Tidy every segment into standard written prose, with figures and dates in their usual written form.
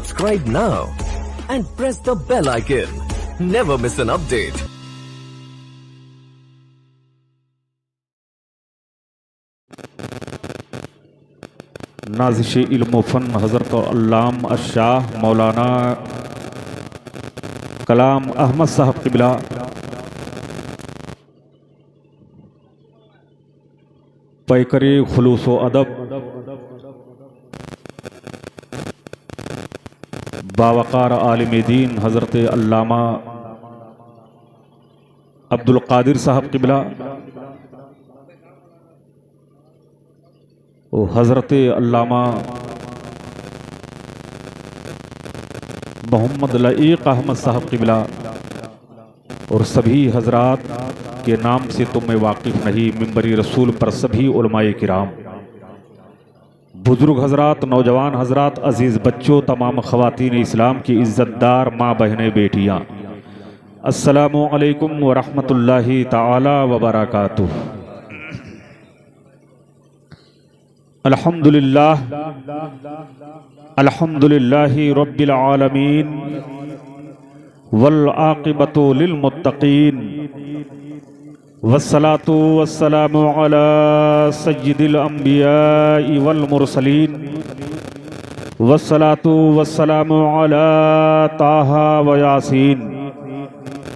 subscribe now and press the bell icon. Never miss an update. नाज़िश इल्म फ़न हज़रत अल्लाम अशाह मौलाना कलाम अहमद साहब क़िबला पैकरे खुलूस व अदब बावकार आलिम दीन हज़रत अल्लामा अब्दुल क़ादिर साहब क़िबला वो हज़रत अल्लामा मोहम्मद लईक़ अहमद साहब क़िबला और सभी हजरात के नाम से तुम्हें वाकिफ़ नहीं, मिंबरी रसूल पर सभी उलमाए किराम, बुजुर्ग हजरात, नौजवान हजरात, अजीज़ बच्चों, तमाम ख़वातीन इस्लाम की इज़्ज़तदार माँ बहनें बेटियाँ, अस्सलामु अलैकुम व रहमतुल्लाहि ताला व बरकातुहू। अल्हम्दुलिल्लाह अल्हम्दुलिल्लाहि रब्बिल आलमीन वल आक़िबतु लिल मुत्तक़ीन वस्सलातु वस्सलामु अला सय्यिदिल अंबियाइ वल मुरसलीन वस्सलातु वस्सलामु अला ताहा व यासीन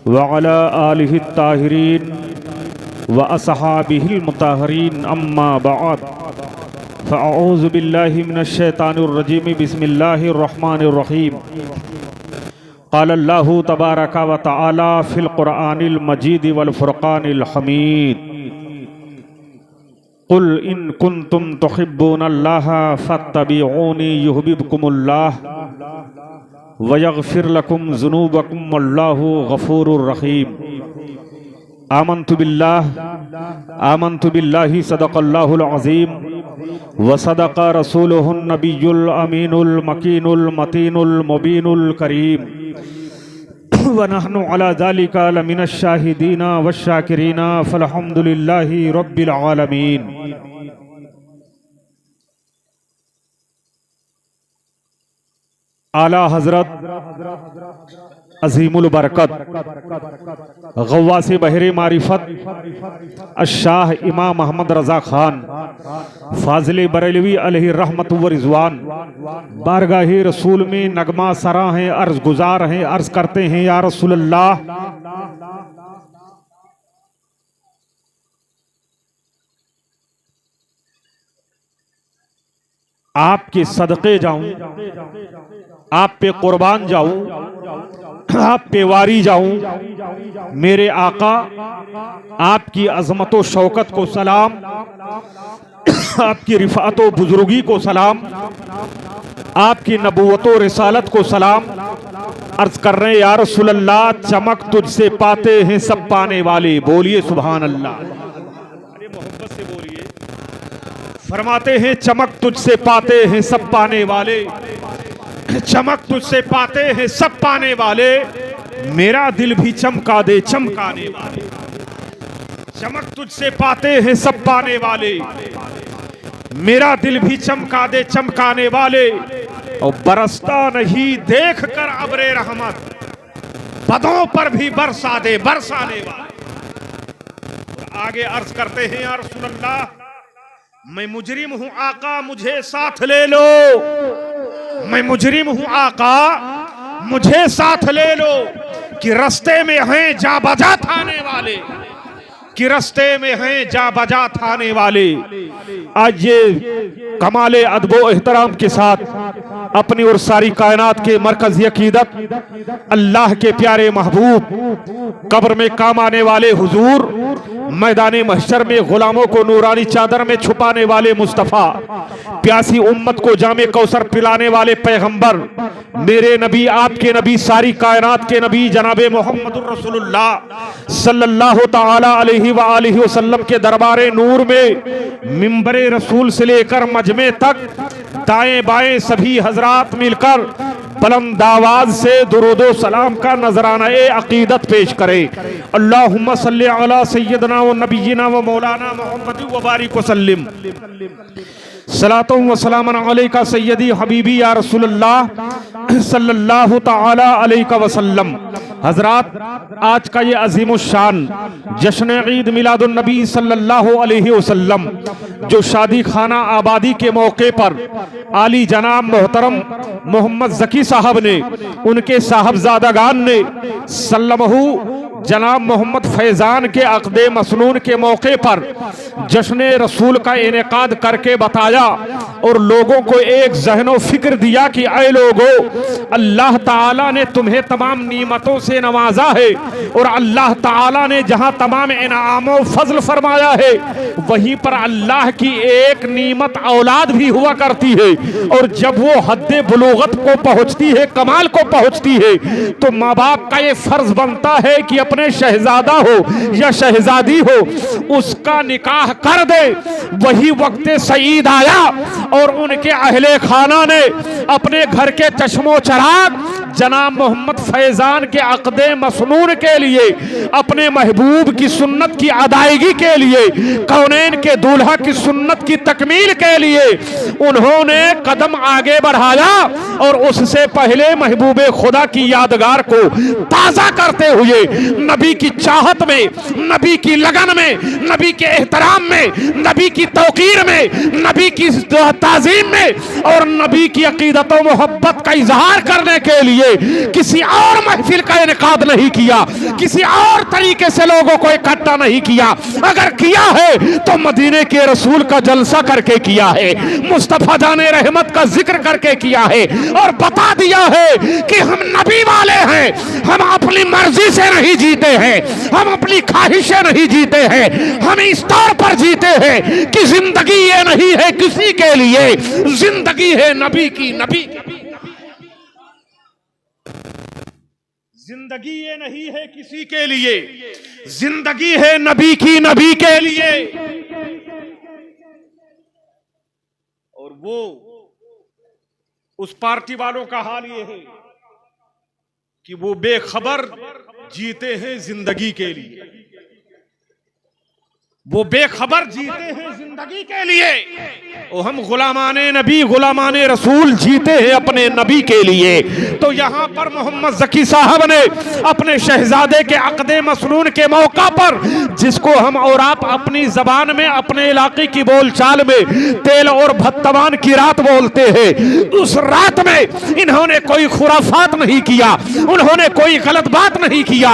व अला आलिहि ताहिरीन व असहाबिहिल मुताहरीन, अम्मा बअद, फ़अऊज़ु बिल्लाहि मिनश शैतानिर रजीम, बिस्मिल्लाहिर रहमानिर रहीम। क़ाल अल्लाहु तबारक व तआला फ़िल क़ुरआनिल मजीद वल फ़ुरक़ानिल हमीद, क़ुल इन कुन्तुम तुहिब्बूनल्लाह फ़त्तबिऊनी युहबिबकुमुल्लाह व यग़फ़िर लकुम ज़ुनूबकुम वल्लाहु गफ़ूरुर रहीम। आमन्तु बिल्लाहि सदक़ल्लाहुल अज़ीम व सदक़ रसूलुहुन नबियुल अमीनुल मकीनुल मतीनुल मुबीनुल करीम व नहनु अला ज़ालिका लमिनश शाहिदीना वश्शाकिरीना फ़ल्हम्दुलिल्लाहि रब्बिल आलमीन। आला हज़रत अज़ीमुल बरकत गव्वासे बहरे मारिफत अशाह इमाम अहमद रज़ा खान फाज़िले बरेलवी अलैहि रहमत व रिज़वान बारगाहे रसूल में नगमा सरा हैं, अर्ज़ गुजार हैं, अर्ज़ करते हैं या रसूलल्लाह, आपके सदक़े जाऊं, आप पे कुर्बान जाऊं, आप पे वारी जाऊं, मेरे आका आपकी अज़मत व शौकत को सलाम, आपकी रिफ़ात व बुजुर्गी को सलाम, आपकी नबूवत व रिसालत को सलाम। अर्ज़ कर रहे हैं या रसूल अल्लाह, चमक तुझसे पाते हैं सब पाने वाले, बोलिए सुभान अल्लाह। अरे मोहब्बत से बोलिए। फरमाते हैं चमक तुझसे पाते हैं सब पाने वाले, चमक तुझसे पाते हैं सब पाने वाले, मेरा दिल भी चमका दे चमकाने वाले। चमक तुझसे पाते हैं सब पाने वाले, मेरा दिल भी चमका दे चमकाने वाले, और बरसता नहीं देख कर अब्रे रहमत, बदों पर भी बरसा दे बरसाने वाले। आगे अर्ज करते हैं या रसूल अल्लाह, मैं मुजरिम हूं आका मुझे साथ ले लो, मैं मुजरिम हूं आका मुझे साथ ले लो, कि रस्ते में हैं जा बजा थाने वाले, कि रस्ते में हैं जा बजा थाने वाले। आज ये कमाले अदबो एहतराम के साथ अपनी और सारी कायनात के मरकज़ी अकीदत अल्लाह के प्यारे महबूब, कब्र में काम आने वाले हुजूर, मैदान महशर में गुलामों को नूरानी चादर में छुपाने वाले मुस्तफ़ा, प्यासी उम्मत को जामे कौसर पिलाने वाले पैगंबर, मेरे नबी, आपके नबी, सारी कायनात के नबी जनाबे मोहम्मदुर रसूलुल्लाह सल्लल्लाहु ताला अलैहि व आलिहि वसल्लम के दरबारे नूर में मिंबरे रसूल से लेकर मजमे तक दाएं बाएं सभी हजरात मिलकर बुलंद आवाज से दुरूदो सलाम का नजराना ए अकीदत पेश करे। अल्लाहुम्मा सल्ली अला सय्यदना व नबिय्यिना व मौलाना मुहम्मद व बारिक वसल्लिम। सलातो व सलामन अलैका सय्यदी हबीबी या रसूलल्लाह सल्लल्लाहु ताला अलैहि वसल्लम। हजरात, आज का ये अजीम शान जश्न ईद मिलादुन नबी सल्लल्लाहु अलैहि वसल्लम जो शादी खाना आबादी के मौके पर आली जनाब मोहतरम मोहम्मद जकी साहब ने, उनके साहबजादागान ने सल्लमहु जनाब मोहम्मद फैजान के अक़दे मसनून के मौके पर जश्न रसूल का इनेकाद करके बताया और लोगों को एक ज़हनो फिक्र दिया कि ऐ लोगों, अल्लाह ताला ने तुम्हें तमाम नीमतों से नवाजा है और अल्लाह ताला ने जहां तमाम इनामों फजल फरमाया है वहीं पर अल्लाह की एक नीमत औलाद भी हुआ करती है। और जब वो हद्दे बुलूगत को पहुंचती है, कमाल को पहुंचती है, तो माँ बाप का ये फर्ज बनता है कि अपने शहजादा हो या शहजादी हो उसका निकाह कर दे। वही वक्त सईद आया और उनके अहले खाना ने अपने घर के चश्मो चराग जनाब मोहम्मद फैजान के अक़दे मसनून के लिए, अपने महबूब की सुन्नत की अदायगी के लिए, कौनैन के दूल्हा की सुन्नत की तकमील के लिए उन्होंने कदम आगे बढ़ाया और उससे पहले महबूबे खुदा की यादगार को ताज़ा करते हुए नबी की चाहत में, नबी की लगन में, नबी के एहतराम में, नबी की तौकीर में, नबी की ताज़ीम में और नबी की अकीदत व मोहब्बत का इजहार करने के लिए किसी और महफिल का इनेकाद नहीं किया, किसी और तरीके से लोगों को इकट्ठा नहीं किया। अगर किया है तो मदीने के रसूल का जलसा करके किया है, मुस्तफा जाने रहमत का जिक्र करके किया है और बता दिया है कि हम नबी वाले हैं, हम अपनी मर्जी से नहीं जीते हैं, हम अपनी ख्वाहिशें नहीं जीते हैं, हम इस तौर पर जीते हैं कि जिंदगी ये नहीं है किसी के लिए, जिंदगी है नबी की, नबी की। जिंदगी ये नहीं है किसी के लिए, जिंदगी है नबी की, नबी के लिए। और वो उस पार्टी वालों का हाल ये है कि वो बेखबर जीते हैं जिंदगी के लिए, वो बेखबर जीते हैं जिंदगी के लिए और हम गुलामाने नबी गुलामाने रसूल जीते हैं अपने नबी के लिए। तो यहाँ पर मोहम्मद जकी साहब ने अपने शहजादे के अक़दे मसनून के मौका पर, जिसको हम और आप अपनी जबान में अपने इलाके की बोलचाल में तेल और भत्तवान की रात बोलते हैं, उस रात में इन्होंने कोई खुराफात नहीं किया, उन्होंने कोई गलत बात नहीं किया,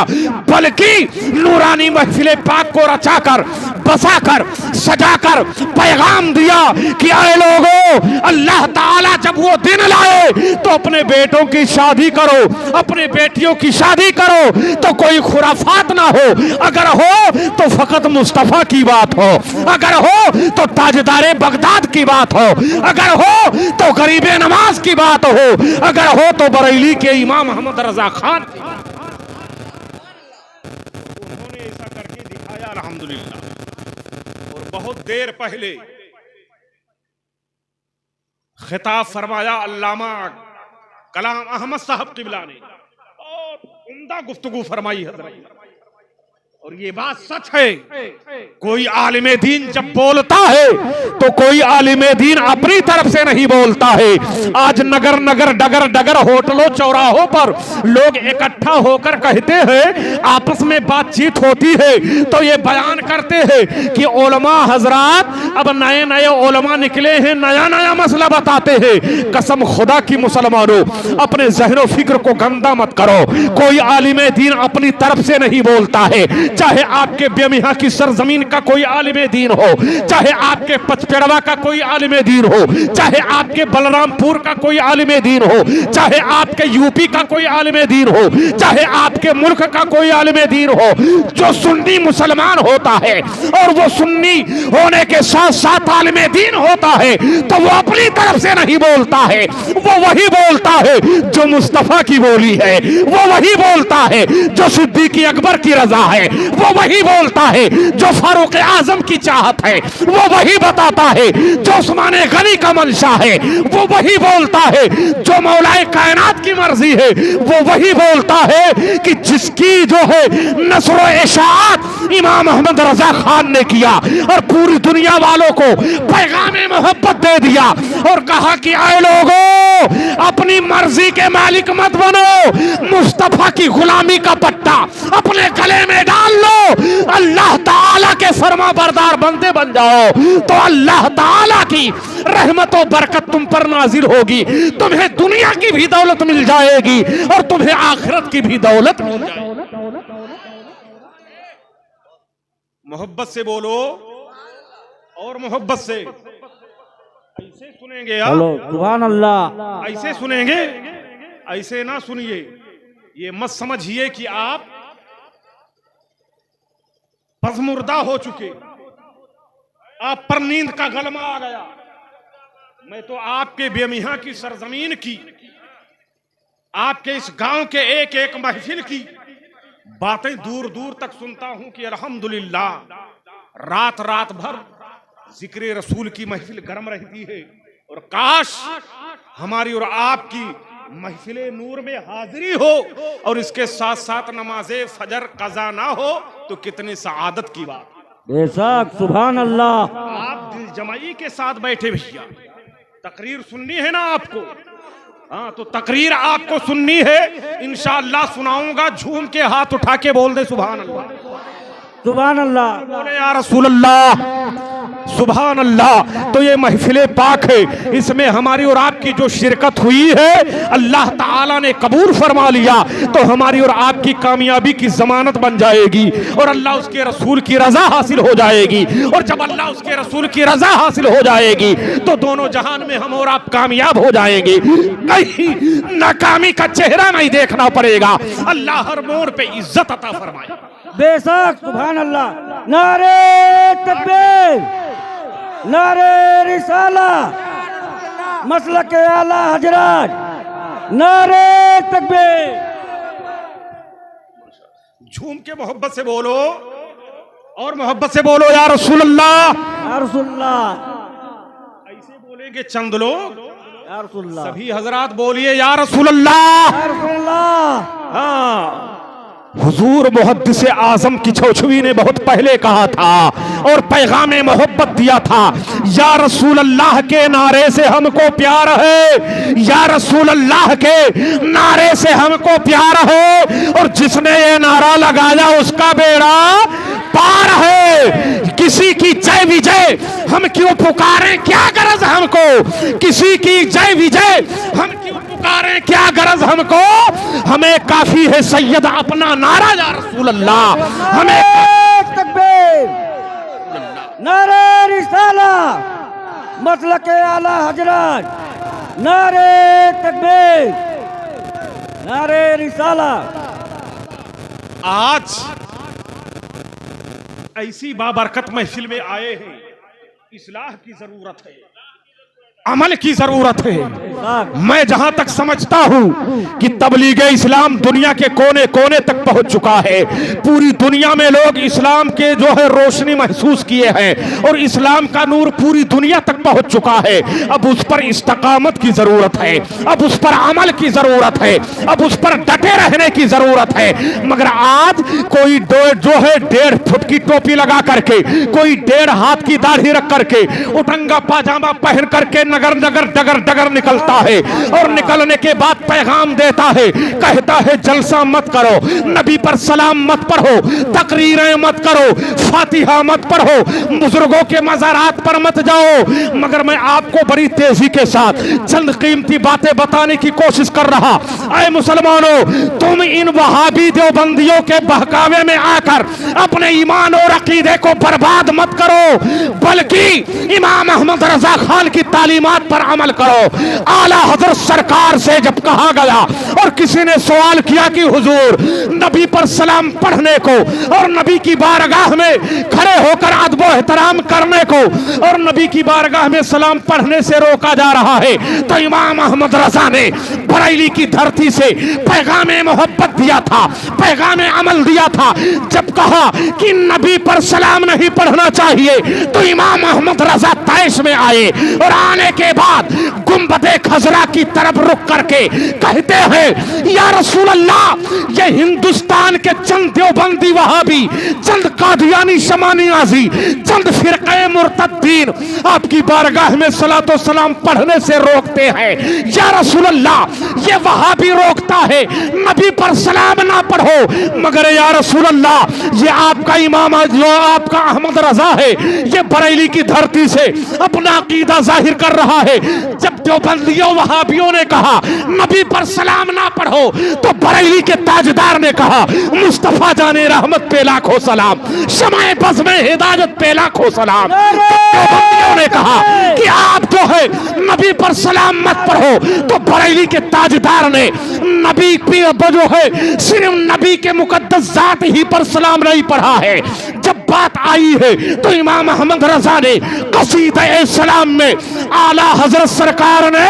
बल्कि नूरानी महफिल पाक को रचाकर, बसाकर, सजाकर पैगाम दिया कि आए लोगों, अल्लाह ताला जब वो दिन लाए तो अपने बेटों की शादी करो, अपने बेटियों की शादी करो, तो कोई खुराफात ना हो, अगर हो तो फकत मुस्तफा की बात हो, अगर हो तो ताजदारे बगदाद की बात हो, अगर हो तो गरीबे नमाज की बात हो, अगर हो तो बरेली के इमाम अहमद रजा खान। उन्होंने ऐसा करके दिखाया अल्हम्दुलिल्लाह। और बहुत देर पहले खिताब फरमाया अल्लामा कलाम अहमद साहब किबला ने और उम्दा गुफ्तगू फरमाई हज़रत। और ये बात सच है, कोई आलिमे दीन जब बोलता है तो कोई आलिमे दीन अपनी तरफ से नहीं बोलता है। आज नगर नगर डगर डगर होटलों चौराहों पर लोग इकट्ठा होकर कहते हैं, आपस में बातचीत होती है तो ये बयान करते हैं कि उलमा हजरात अब नए नए उलमा निकले हैं, नया नया मसला बताते हैं। कसम खुदा की मुसलमानों, अपने ज़हनो फिक्र को गंदा मत करो। कोई आलिमे दीन अपनी तरफ से नहीं बोलता है, चाहे आपके बेमिहा की सरजमीन का कोई आलिमे दीन हो, चाहे आपके पचपेड़वा का कोई आलिमे दीन हो, चाहे आपके बलरामपुर का कोई आलिमे दीन हो, चाहे आपके यूपी का कोई आलिमे दीन हो, चाहे आपके मुल्क का कोई आलिमे दीन हो, जो सुन्नी मुसलमान होता है और वो सुन्नी होने के साथ साथ आलिमे दीन होता है, तो वो अपनी तरफ से नहीं बोलता है, वो वही बोलता है जो मुस्तफा की बोली है, वो वही बोलता है जो सिद्दीक़ अकबर की रजा है, वो वही बोलता है जो फारूक आजम की चाहत है, वो वही बताता है जो उस्मान गनी का मंशा है, वो वही बोलता है जो मौलाए कायनात की मर्जी है, वो वही बोलता है कि जिसकी जो है नस्र इशाअत इमाम अहमद रजा खान ने किया और पूरी दुनिया वालों को पैगाम मोहब्बत दे दिया और कहा कि आए लोगों, अपनी मर्जी के मालिक मत बनो, मुस्तफा की गुलामी का पट्टा अपने गले में डाल लो, अल्लाह ताला के फरमा बरदार बंदे बन जाओ तो अल्लाह ताला की रहमत और बरकत तुम पर नाजिल होगी, तुम्हें दुनिया की भी दौलत मिल जाएगी और तुम्हें आखिरत की भी दौलत मिल जाएगी। मोहब्बत से बोलो और मोहब्बत से ऐसे सुनेंगे आप, सुभान अल्लाह, ऐसे सुनेंगे, ऐसे ना सुनिए। ये मत समझिए कि आप पजमुर्दा हो चुके, आप पर नींद का गलमा आ गया। मैं तो आपके बेमियां की सरजमीन की, आपके इस गांव के एक एक महफिल की बातें दूर दूर तक सुनता हूं कि अल्हम्दुलिल्लाह रात रात भर जिक्र रसूल की महफिल गर्म रहती है और काश हमारी और आपकी महफिले नूर में हाजिरी हो और इसके साथ साथ नमाजे फजर कज़ा ना हो तो कितनी सआदत की बात। बेशक, सुभान अल्लाह। आप दिल जमाई के साथ बैठे भैया, तकरीर सुननी है ना आपको? हाँ, तो तकरीर आपको सुननी है, इंशाअल्लाह सुनाऊंगा। झूम के हाथ उठा के बोल दे सुभान अल्लाह, सुभान अल्लाह, बोले या रसूल अल्लाह, सुभान अल्लाह। तो ये महफिले पाक है, इसमें हमारी और आपकी जो शिरकत हुई है अल्लाह ताला ने कबूल फरमा लिया तो हमारी और आपकी कामयाबी की जमानत बन जाएगी और अल्लाह उसके रसूल की रजा हासिल हो जाएगी। और जब अल्लाह उसके रसूल की रजा हासिल हो जाएगी तो दोनों जहान में हम और आप कामयाब हो जाएंगे, कहीं नाकामी का चेहरा नहीं देखना पड़ेगा। अल्लाह हर मोड़ पे इज्जत अता फरमाए। बेशक, सुभान अल्लाह। नारे तकबीर, नारे रिसाला, मसलक आला हजरत, नारे तकबीर। झूम के मोहब्बत से बोलो और मोहब्बत से बोलो या रसूल अल्लाह, या रसूल अल्लाह। ऐसे बोलेंगे चंद लोग, या रसूल अल्लाह, सभी हजरात बोलिए या रसूल अल्लाह। या रसूल अल्लाह। हाँ, हुजूर मुहद्दिस आजम की छौछवी ने बहुत पहले कहा था और पैगाम मोहब्बत दिया था, या रसूल अल्लाह के नारे से हमको प्यार है, या रसूल अल्लाह के नारे से हमको प्यार है और जिसने ये नारा लगाया उसका बेड़ा पार है। किसी की जय विजय हम क्यों पुकारें, क्या गरज हमको, किसी की जय विजय हम क्यों पुकारें, क्या गरज हमको, हमें काफी है सैयद अपना नारा या रसूल अल्लाह। हमें तकबीर, नारे रिसाला, मसलक आला हजरत, नारे तकबीर, नारे रिसाला। आज ऐसी बाबरकत महफिल में आए हैं, इस्लाह की जरूरत है, अमल की जरूरत है। मैं जहां तक समझता हूं कि तबलीग इस्लाम दुनिया के कोने कोने तक पहुंच चुका है, पूरी दुनिया में लोग इस्लाम के जो है रोशनी महसूस किए हैं और इस्लाम का नूर पूरी दुनिया तक पहुंच चुका है। अब उस पर इस्तकामत की जरूरत है, अब उस पर अमल की जरूरत है, अब उस पर डटे रहने की जरूरत है। मगर आज कोई जो है 1.5 फुट की टोपी लगा करके, कोई 1.5 हाथ की दाढ़ी रख करके, उटंगा पाजामा पहन करके नगर नगर डगर डगर निकलता है और निकलने के बाद पैगाम देता है, कहता है जलसा मत करो, नबी पर सलाम मत पढ़ो, तकरीरें मत करो, फातिहा मत पढ़ो, बुजुर्गों के मज़ारात पर मत जाओ। मगर मैं आपको बड़ी तेजी के साथ चंद कीमती बातें बताने की कोशिश कर रहा। ऐ मुसलमानों, तुम इन वहाबी देवबंदियों के बहकावे में आकर अपने ईमान और अकीदे को बर्बाद मत करो, बल्कि इमाम अहमद रजा खान की तालीमात पर अमल करो। आला हजरत सरकार से जब कहा गया और किसी ने सवाल किया कि हुजूर नबी पर सलाम पढ़ने को और नबी की बारगाह में खड़े होकर अदब एहतराम करने को को और नबी की बारगाह में सलाम पढ़ने से रोका जा रहा है, तो इमाम अहमद रजा ने बरेली की धरती से पैगाम मोहब्बत दिया था, पैगाम अमल दिया था। जब कहा कि नबी पर सलाम नहीं पढ़ना चाहिए, तो इमाम अहमद रजा तैश में आए और आने के बाद गुंबदे खजरा की तरफ रुक करके कहते हैं, या रसूल अल्लाह, ये हिंदुस्तान के चंद देवबंदी वहाबी, चंद कादियानी शमानियाजी, चंद फिरक़े मुर्तद्दीन आपकी बारगाह में सलातो सलाम पढ़ने से रोकते हैं। या रसूल अल्लाह, ये वहाबी रोकता है नबी पर सलाम ना पढ़ो, मगर या रसूल अल्लाह, ये आपका इमाम जो आपका अहमद रजा है, ये बरेली की धरती से अपना अकीदा जाहिर कर रहा है। जब देवबंदियों वहाबियों ने कहा नबी पर सलाम ना पढ़ो, तो बरेली के ताजदार ने कहा मुस्तफा जाने रहमत पे लाखों सलाम, शमाए बज़ में हिदायत पे लाखों सलाम। देवबंदियों ने कहा कि आप जो है नबी पर सलाम मत पढ़ो, तो बरेली के ताजदार ने नबी पे जो है सिर्फ नबी के मुकद्दस जात ही पर सलाम नहीं पढ़ा है। जब बात आई है तो इमाम अहमद रजा ने कसीदा सलाम में आला हजरत सरकार ने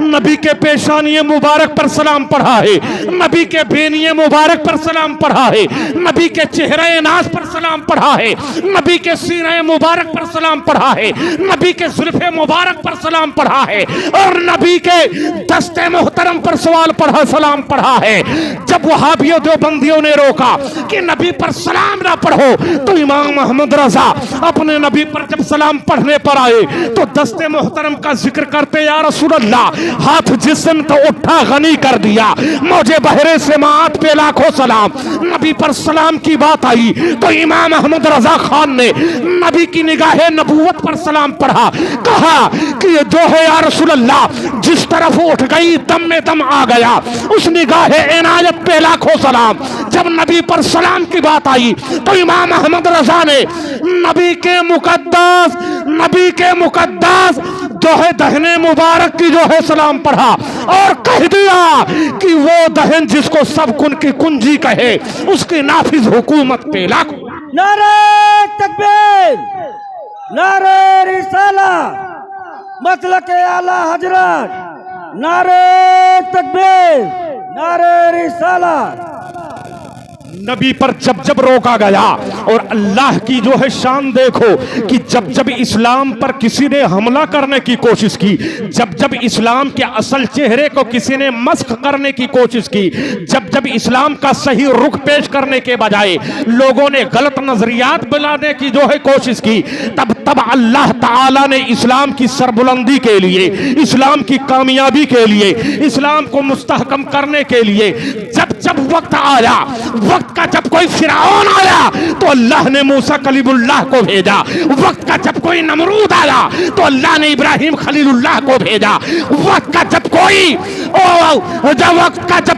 नबी के पेशानी मुबारक पर सलाम पढ़ा है, नबी के बेनिए मुबारक पर सलाम पढ़ा है, नबी के चेहरे नाज पर सलाम पढ़ा है, नबी के सीने मुबारक पर सलाम पढ़ा है, नबी के जुल्फे मुबारक पर सलाम पढ़ा है, और नबी के दस्ते मोहतरम पर सलाम पढ़ा है। जब वहाबियों देवबंदियों ने रोका कि नबी पर सलाम ना पढ़ो, तो इमाम अहमद रजा अपने नबी पर जब सलाम पढ़ने पर आए तो दस्ते मोहतरम का जिक्र करते, या रसूल अल्लाह, हाथ जिस्म तो उठा गनी कर दिया, मौजे बहरे से मात पे लाखों सलाम। नबी पर सलाम की बात आई तो इमाम अहमद रजा खान ने नबी की निगाहे नबूवत पर सलाम पढ़ा, कहा कि ये जो है या रसूल अल्लाह, जिस तरफ उठ गई दम में दम आ गया, उस निगाहे इनायत पे लाखों सलाम। जब नबी पर सलाम की बात आई तो इमाम अहमद रजा ने नबी के मुकद्दस जो है दहने मुबारक की जो है सलाम पढ़ा और कह दिया कि वो दहन जिसको सब कुन की कुंजी कहे, उसकी नाफिज हुकूमत पे लाखों। नारे तकबीर, नारे रिसाला, मसलक आला हजरत, नारे तकबीर, नारे रिसाला। नबी पर जब जब रोका गया, और अल्लाह की जो है शान देखो कि जब जब इस्लाम पर किसी ने हमला करने की कोशिश की, जब जब इस्लाम के असल चेहरे को किसी ने मस्ख करने की कोशिश की, जब जब इस्लाम का सही रुख पेश करने के बजाय लोगों ने गलत नजरियात बनाने की जो है कोशिश की, तब तब अल्लाह ताला ने इस्लाम की सरबुलंदी के लिए, इस्लाम की कामयाबी के लिए, इस्लाम को मुस्तहकम करने के लिए जब जब वक्त आया, वक्त का जब कोई फिरौन आया तो अल्लाह ने मूसा कलीमुल्लाह को भेजा, वक्त का जब कोई नमरूद आया तो अल्लाह ने इब्राहिम खलीलुल्लाह को भेजा, वक्त का जब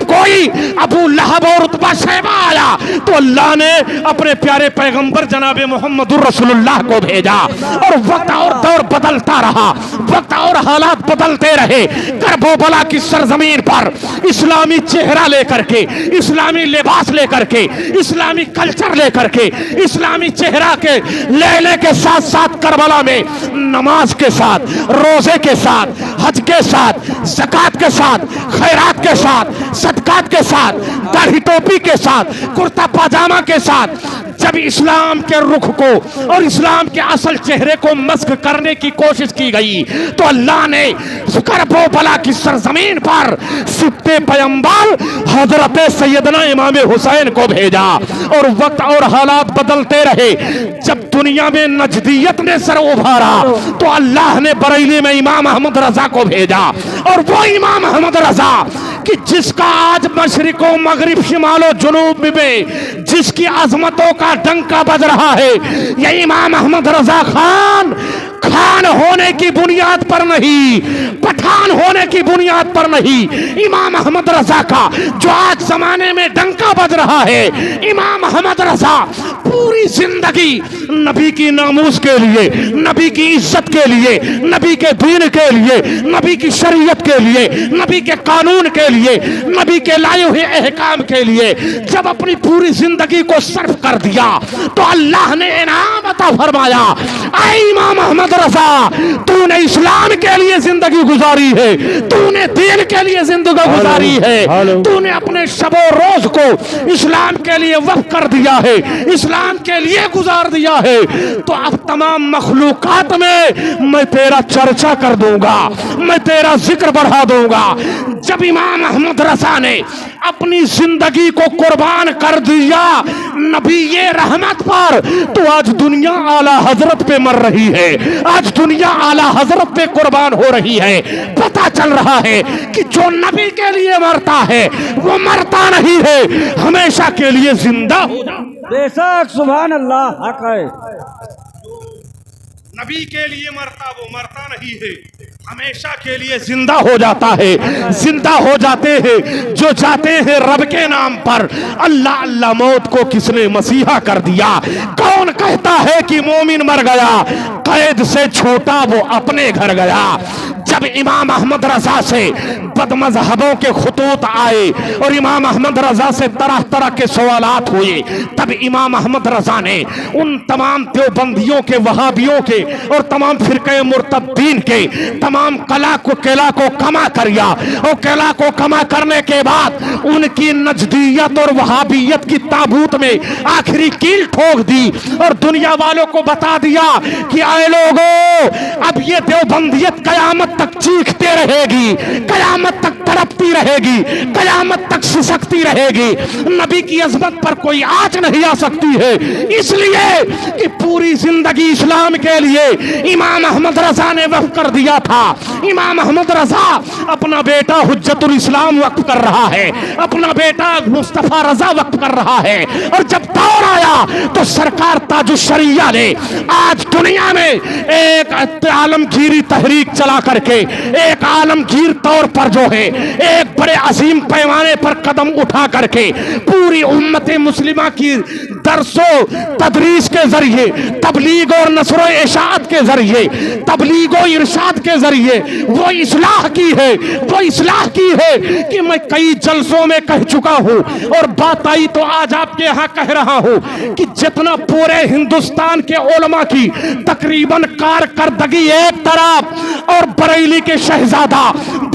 कोई अबू लहब और उतबा शैबा आया तो अल्लाह ने अपने प्यारे पैगंबर जनाबे मोहम्मदुर रसूलुल्लाह को भेजा। और वक्त और दौर बदलता रहा, वक्त और हालात बदलते रहे। करबला की सरजमीन पर इस्लामी चेहरा लेकर के, इस्लामी लिबास लेकर के, इस्लामी कल्चर लेकर के, इस्लामी चेहरा के लेने के साथ साथ करबला में नमाज के साथ, रोजे के साथ, हज के साथ, ज़कात के साथ, खैरात के साथ, सदकात के साथ, दाढ़ी टोपी के साथ, कुर्ता पाजामा के साथ जब इस्लाम के रुख को और इस्लाम के असल चेहरे को मस्क करने की कोशिश की गई तो अल्लाह ने करबला की सरजमीन पर सिप्ते पैगंबर हजरत सैयदना इमाम हुसैन को भेजा। और वक्त और हालात बदलते रहे। जब दुनिया में नजदियत ने सर उभारा तो अल्लाह ने बरेली में इमाम अहमद रजा को भेजा। और वो इमाम अहमद रजा कि जिसका आज मशरिको मगरिब शिमालो जुनूब में जिसकी अजमतों का डंका बज रहा है, ये इमाम अहमद रजा खान होने की बुनियाद पर नहीं, पठान होने की बुनियाद पर नहीं, इमाम अहमद रजा का जो आज जमाने में डंका बज रहा है, इमाम अहमद रजा पूरी जिंदगी नबी की नामूस के लिए, नबी की इज्जत के लिए, नबी के दीन के लिए, नबी की शरीयत के लिए, नबी के कानून के लिए, नबी के लाए हुए अहकाम के लिए जब अपनी पूरी जिंदगी को सर्फ कर दिया तो अल्लाह ने इनाम अता फरमाया, ऐ इमाम अहमद रजा, तूने इस्लाम के लिए जिंदगी गुजारी है, तूने दीन के लिए जिंदगी गुजारी है, तूने अपने शबो रोज को इस्लाम के लिए वक्फ कर दिया है, इस्लाम के लिए गुजार दिया है, तो अब तमाम मखलूकात में मैं तेरा चर्चा कर दूंगा, मैं तेरा जिक्र बढ़ा दूंगा। जब इमाम अहमद रजा ने अपनी जिंदगी को कुर्बान कर दिया नबी ये रहमत पर, तो आज दुनिया आला हजरत पे मर रही है, आज दुनिया आला हजरत पे कुर्बान हो रही है। पता चल रहा है कि जो नबी के लिए मरता है वो मरता नहीं है, हमेशा के लिए जिंदा हो जाता। बेशक सुभान अल्लाह, हक है। नबी के लिए मरता वो मरता नहीं है, हमेशा के लिए जिंदा हो जाता है। जिंदा हो जाते हैं जो जाते हैं रब के नाम पर। अल्लाह अल्लाह मौत को किसने मसीहा कर दिया? कौन कहता है कि मोमिन मर गया? कैद से छोटा वो अपने घर गया। जब इमाम अहमद रजा से बदमजहबों के खुतूत आए और इमाम अहमद रजा से तरह तरह के सवालात हुए, तब इमाम अहमद रजा ने उन तमाम देवबंदियों के, वहाबियों के और तमाम फिरके मुर्तद्दीन के तमाम कला को कमा करिया, और कला को कमा करने के बाद उनकी नजदियत और वहाबियत की ताबूत में आखिरी कील ठोक दी और दुनिया वालों को बता दिया कि आए लोगों, अब ये देवबंदियत कयामत तक चीखते रहेगी, कयामत तक तड़पती रहेगी, कयामत तक सिसकती रहेगी। नबी की अजमत पर कोई आंच नहीं आ सकती है, इसलिए कि पूरी जिंदगी इस्लाम के लिए इमाम अहमद रजा ने वक्फ कर दिया था। इमाम अहमद रजा अपना बेटा हुज्जतुल इस्लाम वक्फ कर रहा है, अपना बेटा मुस्तफा रजा वक्फ कर रहा है, और जब दौर आया तो सरकार ताजुश्शरिया ने आज दुनिया में एक आलमगीरी तहरीक चला करके एक आलमगीर तौर पर जो है एक बड़े अजीम पैमाने पर कदम उठा करके पूरी उम्मत मुस्लिमा की दरसो तदरीस के जरिए, तबलीग और नस्रो इशाअत के जरिए, तबलीग और इरशाद के जरिए वो इस्लाह की है, वो इस्लाह की है कि मैं कई जलसों में कह चुका हूं और बात आई तो आज आपके यहां कह रहा हूं कि जितना पूरे हिंदुस्तान के उलमा की तकरीबन कारकर्दगी एक तरफ और बरेली के शहजादा,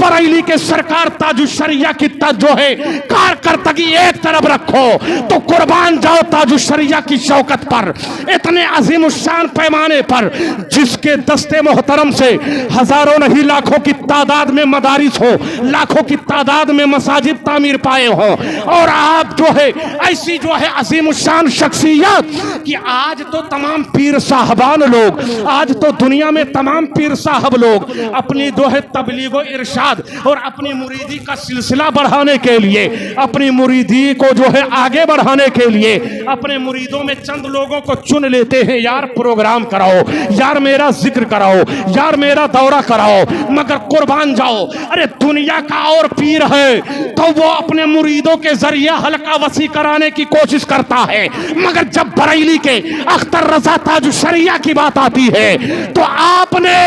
बरेली के सरकार ताजुश्शरिया की जो है कारकर्दगी एक तरफ रखो तो कुर्बान जाओ ताजुश्शरिया की शौकत पर, इतने अजीम शान पैमाने पर जिसके दस्ते मोहतरम से हजारों नहीं लाखों की तादाद में मदारिस हो, लाखों की तादाद में मसाजिद तामीर पाए हो, और आप जो है ऐसी जो है अजीम शान शख्सियत कि आज तो तमाम पीर साहबान लोग, आज तो दुनिया में तमाम पीर साहब लोग अपनी जो है तबलीग व इरशाद और अपनी मुरीदी का सिलसिला बढ़ाने के लिए, अपनी मुरीदी को जो है आगे बढ़ाने के लिए अपने मुरीदों में चंद लोगों को चुन लेते हैं, यार प्रोग्राम कराओ, यार मेरा जिक्र कराओ, यार मेरा दौरा कराओ, मगर कुर्बान जाओ। अरे दुनिया का और पीर है तो वो अपने मुरीदों के जरिए हल्का वसी कराने की कोशिश करता है, मगर जब बरेली के अख्तर रजा ताजुश्शरिया की बात आती है तो आपने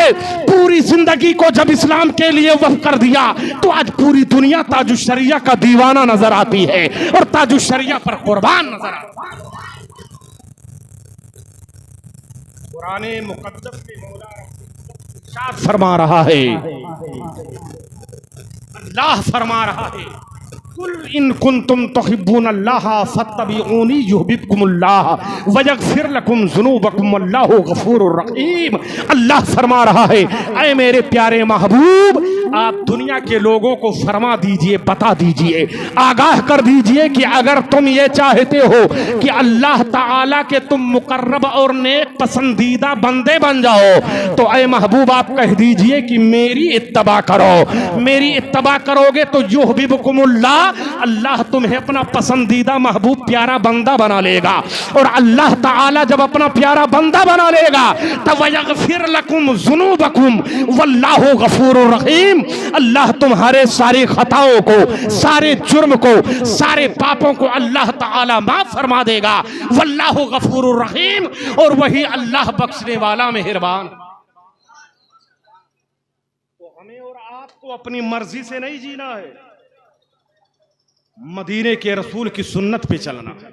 पूरी जिंदगी को जब इस्लाम के लिए वक्फ कर दिया तो आज पूरी दुनिया ताजुश्शरिया का दीवाना नजर आती है और ताजुश्शरिया पर कुर्बान नजर आता है। कुराने मुकद्दस में मौला इरशाद फरमा रहा है, अल्लाह फरमा रहा है, कुल इन कुंतुम तुहिब्बूनल्लाह फत्तबिऊनी युहब्बुकुमुल्लाह व यगफिर लकुम ज़ुनूबकुम वल्लाहु गफूरुर रहीम। अल्लाह फरमा रहा है, ऐ मेरे प्यारे महबूब, आप दुनिया के लोगों को फरमा दीजिए, बता दीजिए, आगाह कर दीजिए कि अगर तुम ये चाहते हो कि अल्लाह ताला के तुम मुकर्रब और नेक पसंदीदा बंदे बन जाओ तो ऐ महबूब आप कह दीजिए कि मेरी इत्तबा करो। मेरी इत्तबा करोगे तो युहब्बुकुमुल्लाह, अल्लाह तुम्हें अपना पसंदीदा महबूब प्यारा बंदा बना लेगा। और अल्लाह ताला जब अपना प्यारा बंदा बना लेगा तब वयगफिर लकुम ज़ुनूबकुम वल्लाहु गफूरुर रहीम। अल्लाह तुम्हारे सारी खताओं को, सारे जुर्म को, सारे पापों को अल्लाह ताला माफ फरमा देगा। वल्लाहु गफूरुर रहीम, और वही अल्लाह बख्शने वाला मेहरबान। तो हमें और आपको अपनी मर्जी से नहीं जीना है, मदीने के रसूल की सुन्नत पे चलना है,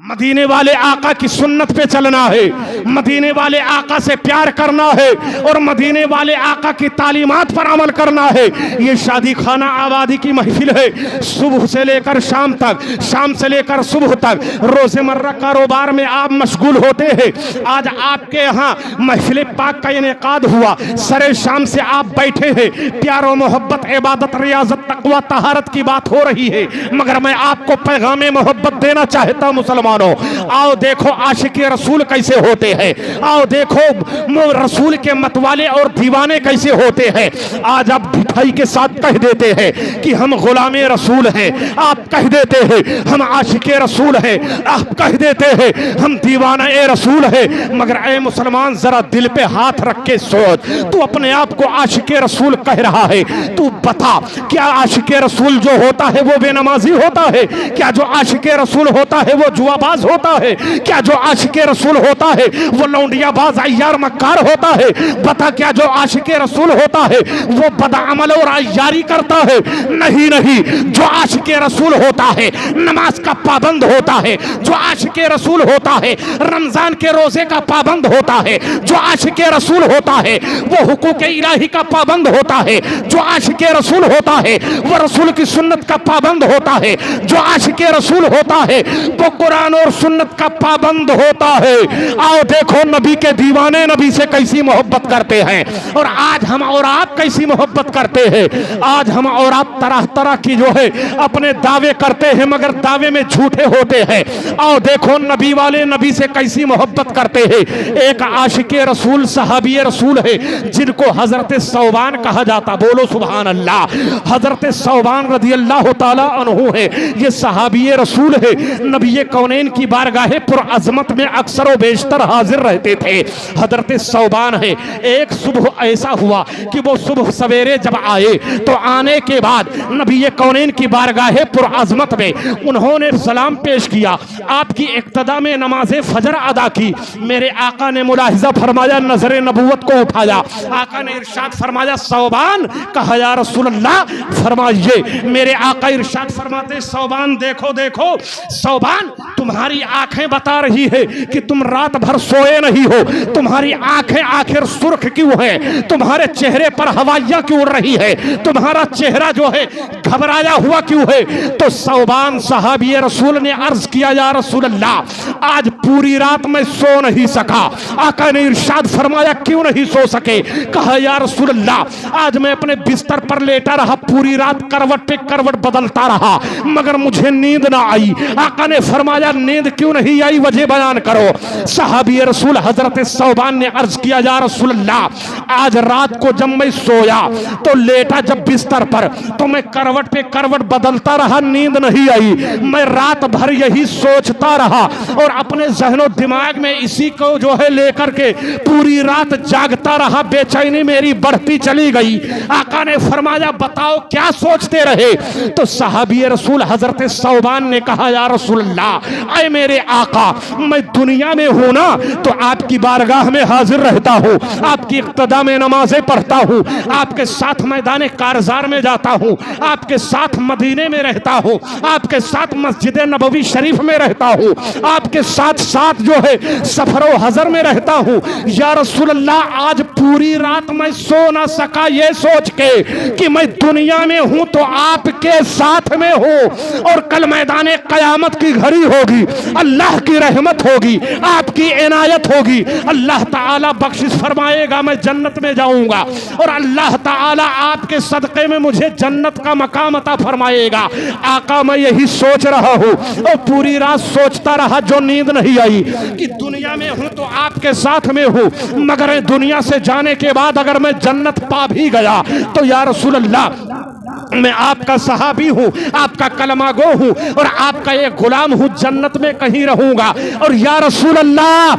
मदीने वाले आका की सुन्नत पे चलना है, मदीने वाले आका से प्यार करना है और मदीने वाले आका की तालीमात पर अमल करना है। ये शादी खाना आबादी की महफिल है, सुबह से लेकर शाम तक, शाम से लेकर सुबह तक रोज़मर्रा कारोबार में आप मशगूल होते हैं। आज आपके यहाँ महफिल पाक का इनेकाद हुआ, सरे शाम से आप बैठे हैं, प्यार और मोहब्बत, इबादत, रियाजत, तकवा, तहारत की बात हो रही है, मगर मैं आपको पैगाम मोहब्बत देना चाहता हूँ मुसलमान। आओ देखो आशिकी रसूल कैसे होते हैं, आओ देखो रसूल के मतवाले और दीवाने कैसे होते हैं। आज आप ढिठाई के साथ कह देते हैं कि हम गुलामे रसूल हैं, आप कह देते हैं हम आशिके रसूल हैं, आप कह देते हैं हम दीवाना ए रसूल हैं। मगर ए मुसलमान, जरा दिल पे हाथ रख के सोच, तू अपने आप को आशिके रसूल कह रहा है, तू बता क्या आशिके रसूल जो होता है वो बेनमाजी होता है? क्या जो आशिके रसूल होता है वो जुआबाज होता है? क्या जो आशिके रसूल होता है वो लौंडियाबाज, अय्यार, मक्कार होता है? बता क्या जो आशिके रसूल होता है वो बदअमल और अय्यारी करता है? नहीं नहीं, जो आशिके रसूल होता है नमाज का पाबंद होता है, जो आशिके रसूल होता है रमजान के रोजे का पाबंद होता है, जो आशिके रसूल होता है वो हुकूक इलाही का पाबंद होता है, जो आशिके रसूल होता है वो रसूल की सुन्नत का पाबंद होता है, जो आशिके रसूल होता है वो कुरान और सुन्नत का पाबंद होता है। आओ देखो नबी के दीवाने नबी से कैसी मोहब्बत करते हैं और आज हम और आप कैसी मोहब्बत करते हैं। आज हम और आप तरह तरह की जो है अपने दावे करते हैं मगर दावे में झूठे होते हैं। आओ देखो नबी वाले नबी से कैसी मोहब्बत करते हैं। एक आशिके रसूल सहाबी रसूल है जिनको हजरत सौबान कहा जाता, बोलो सुभान अल्लाह। हजरत सौबान रज़ी अल्लाह ताला अन्हु है, ये सहाबी रसूल है, नबी कौनैन की बारगाहे पुरअज़मत में अक्सर व बेशतर हाजिर रहते थे। हजरत सौबान है, एक सुबह ऐसा हुआ कि वो सुबह सवेरे जब आए तो आने के बाद नबी कौनैन की बारगाहे पुरअज़मत में उन्होंने सलाम पेश किया, आपकी इक्तदा में नमाज़े फजर अदा की। मेरे आका ने मुलाहिज़ा फरमाया, नजर नबूवत को उठाया, आका ने इरशाद फरमाया सौबान, कहा या रसूल अल्लाह फरमाइए। मेरे आका इरशाद फरमाते सौबान देखो देखो सौबान, तुम्हारी आंखें बता रही है कि तुम रात भर सोए नहीं हो, तुम्हारी आंखें आखिर सुर्ख क्यों है, तुम्हारे चेहरे पर हवाइयां क्यों उड़ रही है, तुम्हारा चेहरा जो है घबराया हुआ क्यों है? तो सौबान सहाबी रसूल ने अर्ज किया या रसूल अल्लाह आज पूरी रात मैं सो नहीं सका। आका ने इरशाद फरमाया क्यों नहीं सो सके? कहा या रसूल अल्लाह आज मैं अपने बिस्तर पर लेटा रहा, पूरी रात करवट पे करवट बदलता रहा मगर मुझे नींद ना आई। आका ने फरमाया नींद क्यों नहीं आई, वजह बयान करो। सहाबी रसूल हजरत सौबान ने अर्ज किया या रसूल अल्लाह आज रात को जब मैं सोया तो लेटा जब बिस्तर पर तो मैं करवट पे करवट बदलता रहा, नींद नहीं आई। मैं रात भर यही सोचता रहा और अपने जहनो दिमाग में इसी को जो है लेकर के पूरी रात जागता रहा, बेचैनी मेरी बढ़ती चली गई। आका ने फरमाया बताओ क्या सोचते रहे? तो सहाबी रसूल हजरत सौबान ने कहा या रसूल अल्लाह ऐ मेरे आका मैं दुनिया में हूं ना तो आपकी बारगाह में हाजिर रहता हूं, आपकी इक्तदा में नमाजें पढ़ता हूं, आपके साथ मैदान कारजार में जाता हूं, आपके साथ मदीने में रहता हूं, आपके साथ मस्जिद नबवी शरीफ में रहता हूं, आपके साथ साथ जो है सफरो हजर में रहता हूं। या रसूल अल्लाह आज पूरी रात मैं सो ना सका ये सोच के कि मैं दुनिया में हूं तो आपके साथ में हूं और कल मैदान कयामत की घड़ी होगी, अल्लाह की रहमत होगी, आपकी इनायत होगी, अल्लाह ताला बख्शिश फरमाएगा, मैं जन्नत में जाऊंगा और अल्लाह ताला आपके सदक़े में मुझे जन्नत का मकाम अता फरमाएगा। आका मैं यही सोच रहा हूं और पूरी रात सोचता रहा, जो नींद नहीं आई कि दुनिया में हूं तो आपके साथ में हूं मगर दुनिया से जाने के बाद अगर मैं जन्नत पा भी गया तो या रसूल अल्लाह मैं आपका सहाबी हूँ, आपका कलमा गो हूँ और आपका एक गुलाम हूँ, जन्नत में कहीं रहूंगा। और या रसूल अल्लाह,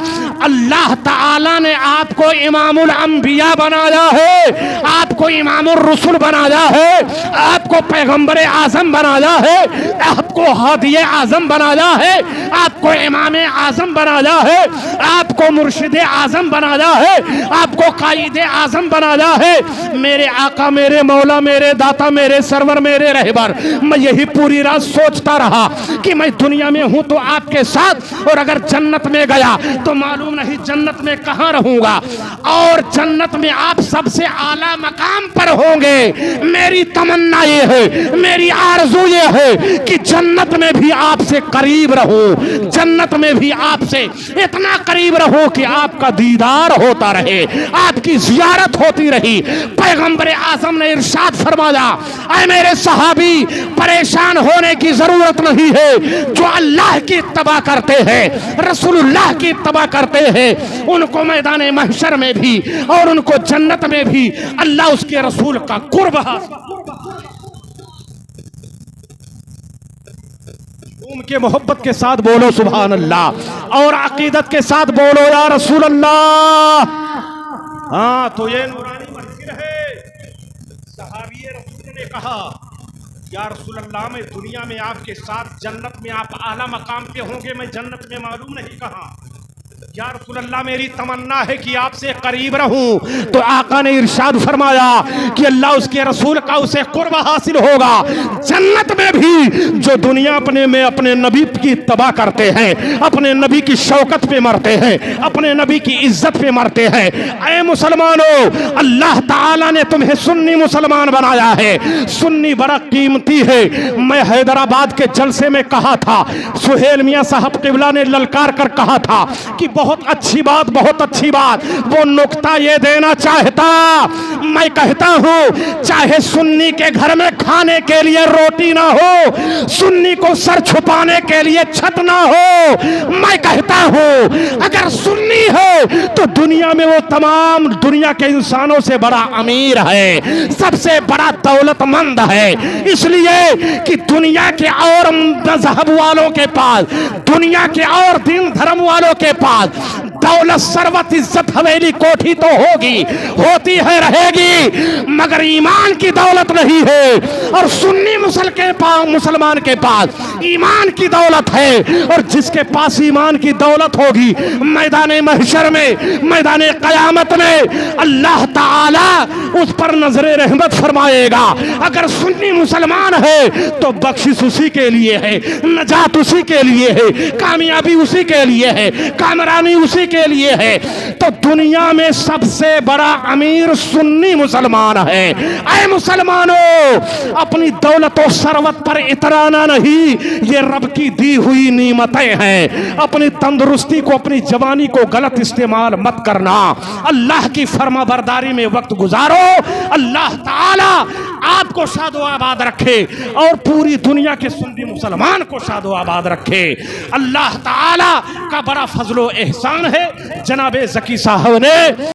अल्लाह ताला ने आपको इमामुल अंबिया बनाया है, आपको इमामुर रसूल बनाया है, आपको पैगंबर आजम बनाया है, आपको हादिये आजम बनाया है, आपको इमाम आजम बनाया है, आपको मुर्शिद आजम बनाया है, आपको कायद आजम बनाया है। मेरे आका, मेरे मौला, मेरे दाता, मेरे सरवर, मेरे रहबर, मैं यही पूरी रात सोचता रहा कि मैं दुनिया में हूं तो आपके साथ, और अगर जन्नत में गया तो मालूम नहीं जन्नत में कहां रहूंगा, और जन्नत में आप सबसे आला मकाम पर होंगे। मेरी तमन्ना ये है, मेरी आरज़ू ये है कि जन्नत में भी आपसे करीब रहूं, जन्नत में भी आपसे इतना करीब रहूं कि आपका दीदार होता रहे, आपकी जियारत होती रही। पैगंबर आजम ने इरशाद फरमाया, ऐ मेरे सहाबी, परेशान होने की जरूरत नहीं है। जो अल्लाह की इत्तबा करते हैं, रसूलुल्लाह की इत्तबा करते हैं, उनको मैदान महशर में भी और उनको जन्नत में भी अल्लाह उसके रसूल का कुर्ब उनके मोहब्बत के साथ बोलो सुभान अल्लाह, और अकीदत के साथ बोलो या रसूल अल्लाह। हाँ, तो ये नूरानी मस्जिद है। सहाबी रसूल ने कहा, या रसूल अल्लाह, मैं दुनिया में आपके साथ, जन्नत में आप आला मकाम पे होंगे, मैं जन्नत में मालूम नहीं कहां। या रसूल अल्लाह, मेरी तमन्ना है कि आपसे करीब रहूं। तो आका ने इरशाद फरमाया कि अल्लाह उसके रसूल का उसे कुर्ब हासिल होगा। जन्नत में भी जो दुनिया में अपने नबी की इत्तबा करते हैं, अपने नबी की शौकत पे मरते हैं, अपने नबी की इज्जत पे मरते हैं। ऐ मुसलमानों, अल्लाह ताला ने तुम्हें सुन्नी मुसलमान बनाया है। सुन्नी बड़ा कीमती है। मैं हैदराबाद के जलसे में कहा था, सुहेल मियां साहब किबला ने ललकार कर कहा था कि बहुत अच्छी बात, बहुत अच्छी बात। वो नुक्ता ये देना चाहता, मैं कहता हूं, चाहे सुन्नी के घर में खाने के लिए रोटी ना हो, सुन्नी को सर छुपाने के लिए छत ना हो, मैं कहता हूं अगर सुन्नी है तो दुनिया में वो तमाम दुनिया के इंसानों से बड़ा अमीर है, सबसे बड़ा दौलतमंद है। इसलिए कि दुनिया के और मजहब वालों के पास, दुनिया के और दीन धर्म वालों के पास दौलत, सरवत, इज्जत, हवेली, कोठी तो होगी, होती है, रहेगी, मगर ईमान की दौलत नहीं है। और सुन्नी मुसलमान के पास ईमान की दौलत है, और जिसके पास ईमान की दौलत होगी, मैदान महशर में, मैदान कयामत में अल्लाह ताला उस पर नजरे रहमत फरमाएगा। अगर सुन्नी मुसलमान है तो बख्शिश उसी के लिए है, नजात उसी के लिए है, कामयाबी उसी के लिए है, कामरानी उसी के लिए है। तो दुनिया में सबसे बड़ा अमीर सुन्नी मुसलमान है। ऐ मुसलमानों, अपनी दौलत और सरवत पर इतराना नहीं, ये रब की दी हुई नीमतें हैं। अपनी तंदुरुस्ती को, अपनी जवानी को गलत इस्तेमाल मत करना। अल्लाह की फर्माबरदारी में वक्त गुजारो। अल्लाह ताला आपको शादो आबाद रखे और पूरी दुनिया के सुन्नी मुसलमान को शादो आबाद रखे। अल्लाह ताला का बड़ा फजलो एहसान है। जनाबे ज़की साहब ने